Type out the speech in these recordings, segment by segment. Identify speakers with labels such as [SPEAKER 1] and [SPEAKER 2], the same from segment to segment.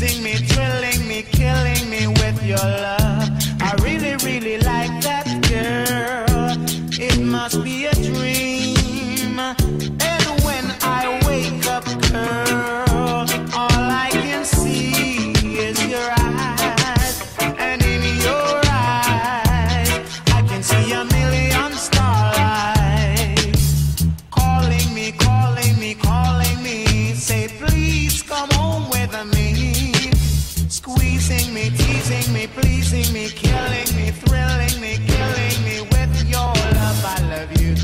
[SPEAKER 1] squeezing me, thrilling me, killing me with your love. I really, really like that girl. It must be a dream. And when I wake up, girl, all I can see is your eyes. And in your eyes, I can see a million starlights. Calling me, calling me, calling me. Say, please come home with me. Squeezing me, teasing me, pleasing me, killing me, thrilling me, killing me with your love. I love you.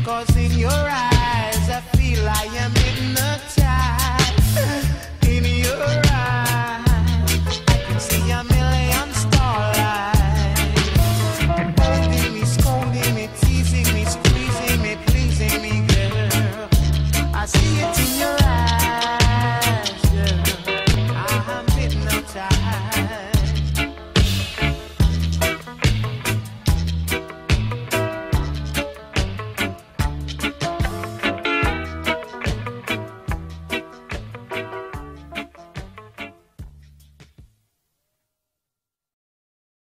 [SPEAKER 1] 'Cause in your eyes I feel I am